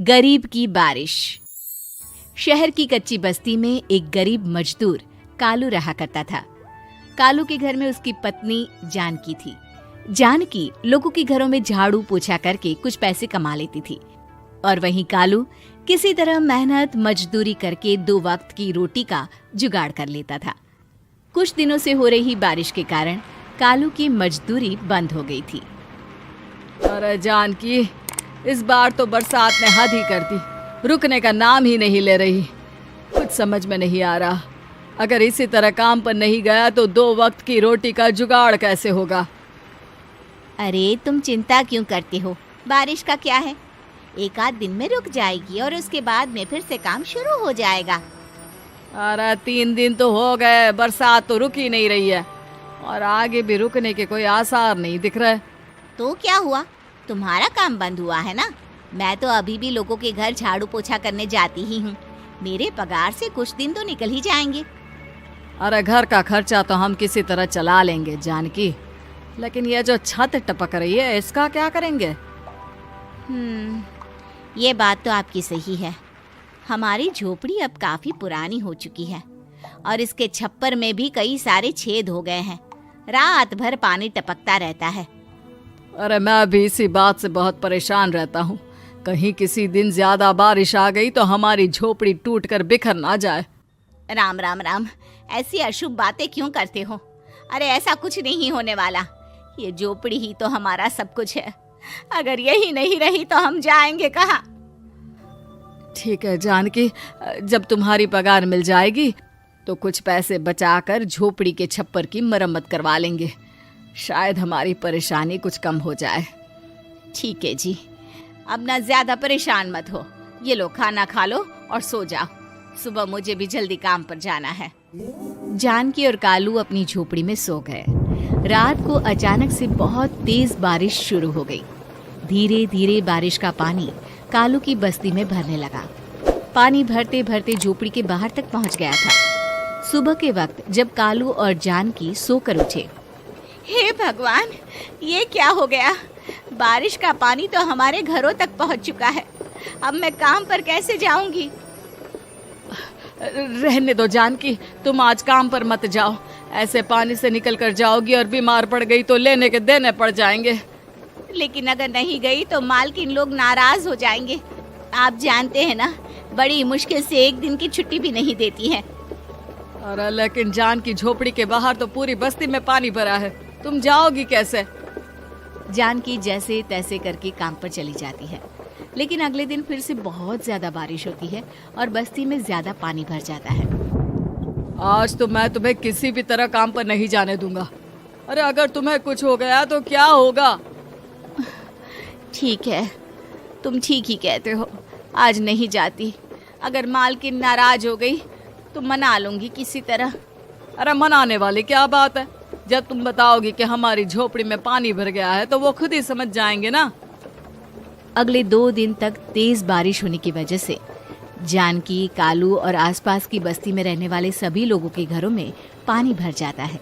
गरीब की बारिश। शहर की कच्ची बस्ती में एक गरीब मजदूर कालू रहा करता था। कालू के घर में उसकी पत्नी जानकी थी। जानकी लोगों के घरों में झाड़ू पोछा करके कुछ पैसे कमा लेती थी और वहीं कालू किसी तरह मेहनत मजदूरी करके 2 वक्त की रोटी का जुगाड़ कर लेता था। कुछ दिनों से हो रही बारिश के कारण कालू की मजदूरी बंद हो गई थी। अरे जानकी, इस बार तो बरसात ने हद ही कर दी, रुकने का नाम ही नहीं ले रही। कुछ समझ में नहीं आ रहा, अगर इसी तरह काम पर नहीं गया तो 2 वक्त की रोटी का जुगाड़ कैसे होगा। अरे तुम चिंता क्यों करते हो, बारिश का क्या है, 1 आध दिन में रुक जाएगी और उसके बाद में फिर से काम शुरू हो जाएगा। अरे 3 दिन तो हो गए, बरसात तो रुक ही नहीं रही है और आगे भी रुकने के कोई आसार नहीं दिख रहे। तो क्या हुआ, तुम्हारा काम बंद हुआ है ना? मैं तो अभी भी लोगों के घर झाड़ू पोछा करने जाती ही हूँ। मेरे पगार से कुछ दिन तो निकल ही जाएंगे। अरे घर का खर्चा तो हम किसी तरह चला लेंगे जानकी, लेकिन ये जो छत टपक रही है इसका क्या करेंगे? ये बात तो आपकी सही है। हमारी झोपड़ी अब काफी पुरानी हो चुकी है और इसके छप्पर में भी कई सारे छेद हो गए हैं। रात भर पानी टपकता रहता है। अरे मैं भी इसी बात से बहुत परेशान रहता हूँ। कहीं किसी दिन ज्यादा बारिश आ गई तो हमारी झोपड़ी टूटकर बिखर ना जाए। राम राम राम, ऐसी अशुभ बातें क्यों करते हो? अरे ऐसा कुछ नहीं होने वाला। ये झोपड़ी ही तो हमारा सब कुछ है। अगर यही नहीं रही तो हम जाएंगे कहाँ? ठीक है जानकी, जब तुम्हारी पगार मिल जाएगी तो कुछ पैसे बचाकर झोपड़ी के छप्पर की मरम्मत करवा लेंगे। शायद हमारी परेशानी कुछ कम हो जाए। ठीक है जी, अब ना ज्यादा परेशान मत हो। ये लो, खाना खा लो और सो जाओ। सुबह मुझे भी जल्दी काम पर जाना है। जानकी और कालू अपनी झोपड़ी में सो गए। रात को अचानक से बहुत तेज बारिश शुरू हो गई। धीरे धीरे बारिश का पानी कालू की बस्ती में भरने लगा। पानी भरते भरते झोपड़ी के बाहर तक पहुंच गया था। सुबह के वक्त जब कालू और जानकी सोकर उठे, हे भगवान, ये क्या हो गया? बारिश का पानी तो हमारे घरों तक पहुंच चुका है। अब मैं काम पर कैसे जाऊंगी? रहने दो जानकी, तुम आज काम पर मत जाओ। ऐसे पानी से निकल कर जाओगी और बीमार पड़ गई तो लेने के देने पड़ जाएंगे। लेकिन अगर नहीं गई तो मालकिन लोग नाराज हो जाएंगे। आप जानते हैं ना, बड़ी मुश्किल से 1 दिन की छुट्टी भी नहीं देती है। अरे लेकिन जानकी, झोपड़ी के बाहर तो पूरी बस्ती में पानी भरा है, तुम जाओगी कैसे? जानकी जैसे तैसे करके काम पर चली जाती है। लेकिन अगले दिन फिर से बहुत ज्यादा बारिश होती है और बस्ती में ज्यादा पानी भर जाता है। आज तो मैं तुम्हें किसी भी तरह काम पर नहीं जाने दूंगा। अरे अगर तुम्हें कुछ हो गया तो क्या होगा? ठीक है, तुम ठीक ही कहते हो। आज नहीं जाती। अगर मालकिन नाराज हो गई तो मना लूंगी किसी तरह। अरे मनाने वाली क्या बात है? जब तुम बताओगी कि हमारी झोपड़ी में पानी भर गया है तो वो खुद ही समझ जाएंगे ना। अगले 2 दिन तक तेज बारिश होने की वजह से जानकी, कालू और आसपास की बस्ती में रहने वाले सभी लोगों के घरों में पानी भर जाता है,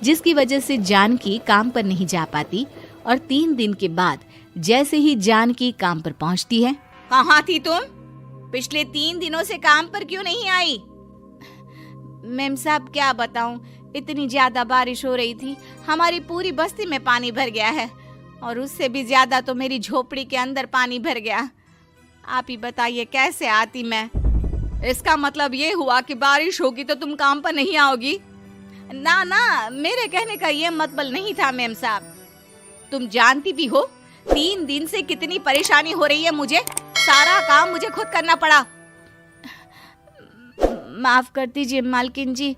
जिसकी वजह से जानकी काम पर नहीं जा पाती। और 3 दिन के बाद जैसे ही जानकी काम पर पहुंचती है, कहाँ थी तुम? पिछले 3 दिनों से काम पर क्यों नहीं आई? मेम साहब, क्या बताऊं, इतनी ज्यादा बारिश हो रही थी, हमारी पूरी बस्ती में पानी भर गया है और उससे भी ज्यादा तो मेरी झोपड़ी के अंदर पानी भर गया। आप ही बताइए कैसे आती मैं? इसका मतलब ये हुआ कि बारिश होगी तो तुम काम पर नहीं आओगी? ना ना, मेरे कहने का ये मतलब नहीं था मेम साहब। तुम जानती भी हो 3 दिन से कितनी परेशानी हो रही है मुझे। सारा काम मुझे खुद करना पड़ा। माफ कर दीजिए मालकिन जी,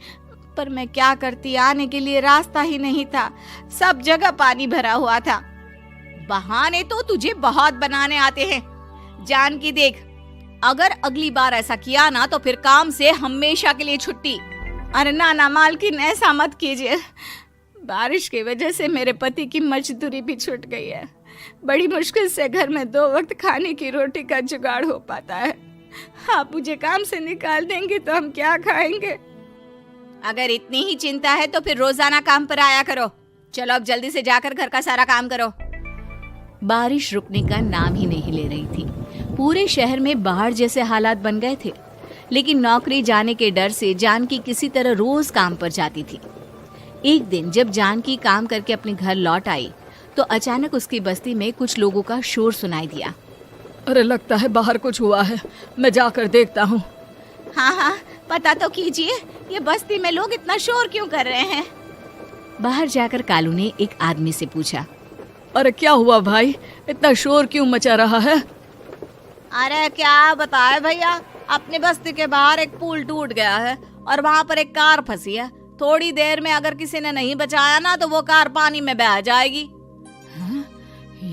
पर मैं क्या करती, आने के लिए रास्ता ही नहीं था। सब जगह पानी भरा हुआ था। बहाने तो तुझे बहुत बनाने आते हैं। जानकी देख, अगर अगली बार ऐसा किया ना तो फिर काम से हमेशा के लिए छुट्टी। अरे ना ना मालकिन, ऐसा मत कीजिए। बारिश की वजह से मेरे पति की मजदूरी भी छूट गई है। बड़ी मुश्किल से घर में 2 वक्त खाने की रोटी का जुगाड़ हो पाता है। आप मुझे काम से निकाल देंगे तो हम क्या खाएंगे? अगर इतनी ही चिंता है तो फिर रोजाना काम पर आया करो। चलो अब जल्दी से जाकर घर का सारा काम करो। बारिश रुकने का नाम ही नहीं ले रही थी। पूरे शहर में बाढ़ जैसे हालात बन गए थे, लेकिन नौकरी जाने के डर से जानकी किसी तरह रोज काम पर जाती थी। एक दिन जब जानकी काम करके अपने घर लौट आई तो अचानक उसकी बस्ती में कुछ लोगों का शोर सुनाई दिया। अरे लगता है बाहर कुछ हुआ है, मैं जाकर देखता हूँ। हाँ हाँ, पता तो कीजिए, ये बस्ती में लोग इतना शोर क्यों कर रहे हैं। बाहर जाकर कालू ने एक आदमी से पूछा, अरे क्या हुआ भाई, इतना शोर क्यों मचा रहा है? अरे क्या बताए भैया, अपनी बस्ती के बाहर एक पुल टूट गया है और वहाँ पर एक कार फंसी है। थोड़ी देर में अगर किसी ने नहीं बचाया ना तो वो कार पानी में बह जाएगी।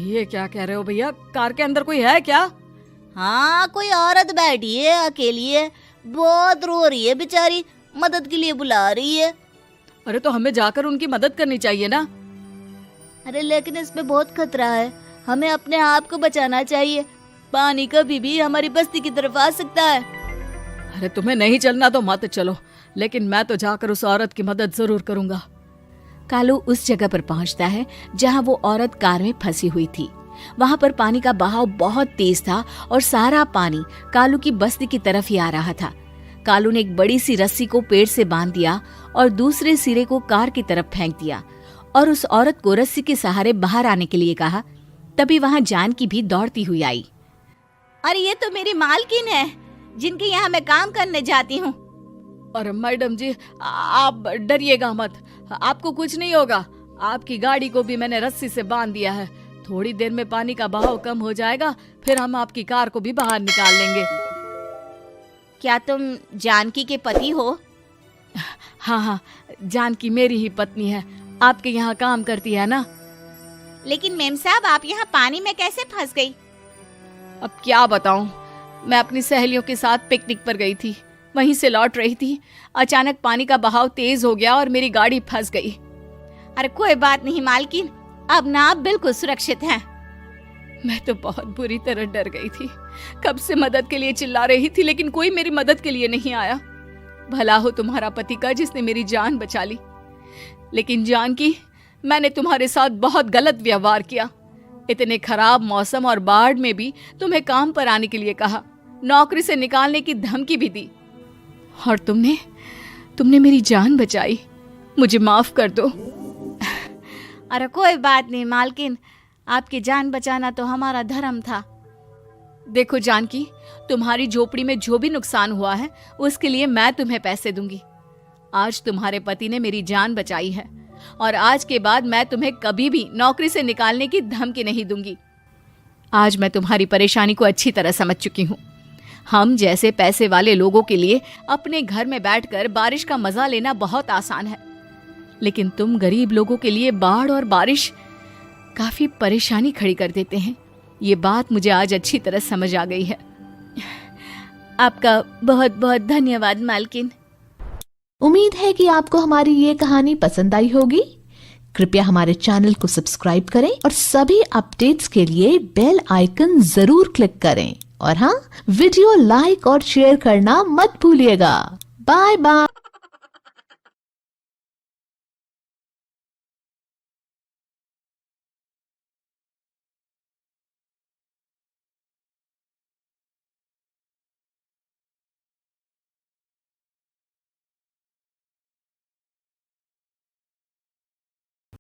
ये क्या कह रहे हो भैया, कार के अंदर कोई है क्या? हाँ, कोई औरत बैठी है, अकेली है, बहुत रो रही है बेचारी, मदद के लिए बुला रही है। अरे तो हमें जाकर उनकी मदद करनी चाहिए ना। अरे लेकिन इसमें बहुत खतरा है, हमें अपने आप को बचाना चाहिए, पानी कभी भी हमारी बस्ती की तरफ आ सकता है। अरे तुम्हें नहीं चलना तो मत चलो, लेकिन मैं तो जाकर उस औरत की मदद जरूर करूंगा। कालू उस जगह पर पहुंचता है जहां वो औरत कार में फंसी हुई थी। वहां पर पानी का बहाव बहुत तेज था और सारा पानी कालू की बस्ती की तरफ ही आ रहा था। कालू ने एक बड़ी सी रस्सी को पेड़ से बांध दिया और दूसरे सिरे को कार की तरफ फेंक दिया और उस औरत को रस्सी के सहारे बाहर आने के लिए कहा। तभी वहां जानकी भी दौड़ती हुई आई। अरे ये तो मेरी मालकिन है, जिनके यहाँ मैं काम करने जाती हूँ। अरे मैडम जी, आप डरिएगा मत, आपको कुछ नहीं होगा। आपकी गाड़ी को भी मैंने रस्सी से बांध दिया है। थोड़ी देर में पानी का बहाव कम हो जाएगा, फिर हम आपकी कार को भी बाहर निकाल लेंगे। क्या तुम जानकी के पति हो? हाँ हाँ, जानकी मेरी ही पत्नी है, आपके यहाँ काम करती है ना। लेकिन मेम साहब, आप यहाँ पानी में कैसे फंस गई? अब क्या बताऊं, मैं अपनी सहेलियों के साथ पिकनिक पर गई थी, वहीं से लौट रही थी। अचानक पानी का बहाव तेज हो गया और मेरी गाड़ी फंस गई। अरे कोई बात नहीं मालकिन, अब ना आप बिल्कुल सुरक्षित हैं। मैं तो बहुत बुरी तरह डर गई थी, कब से मदद के लिए चिल्ला रही थी, लेकिन कोई मेरी मदद के लिए नहीं आया। भला हो तुम्हारा पति का जिसने मेरी जान बचा ली। लेकिन जानकी, मैंने तुम्हारे साथ बहुत गलत व्यवहार किया। इतने खराब मौसम और बाढ़ में भी तुम्हें काम पर आने के लिए कहा, नौकरी से निकालने की धमकी भी दी, और तुमने मेरी जान बचाई। मुझे माफ कर दो। अरे कोई बात नहीं मालकिन, आपकी जान बचाना तो हमारा धर्म था। देखो जानकी, तुम्हारी झोपड़ी में जो भी नुकसान हुआ है उसके लिए मैं तुम्हें पैसे दूंगी। आज तुम्हारे पति ने मेरी जान बचाई है और आज के बाद मैं तुम्हें कभी भी नौकरी से निकालने की धमकी नहीं दूंगी। आज मैं तुम्हारी परेशानी को अच्छी तरह समझ चुकी हूँ। हम जैसे पैसे वाले लोगों के लिए अपने घर में बैठकर बारिश का मजा लेना बहुत आसान है, लेकिन तुम गरीब लोगों के लिए बाढ़ और बारिश काफी परेशानी खड़ी कर देते हैं। ये बात मुझे आज अच्छी तरह समझ आ गई है। आपका बहुत बहुत धन्यवाद मालकिन। उम्मीद है कि आपको हमारी ये कहानी पसंद आई होगी। कृपया हमारे चैनल को सब्सक्राइब करें और सभी अपडेट्स के लिए बेल आइकन जरूर क्लिक करें। और हाँ, वीडियो लाइक और शेयर करना मत भूलिएगा। Bye bye.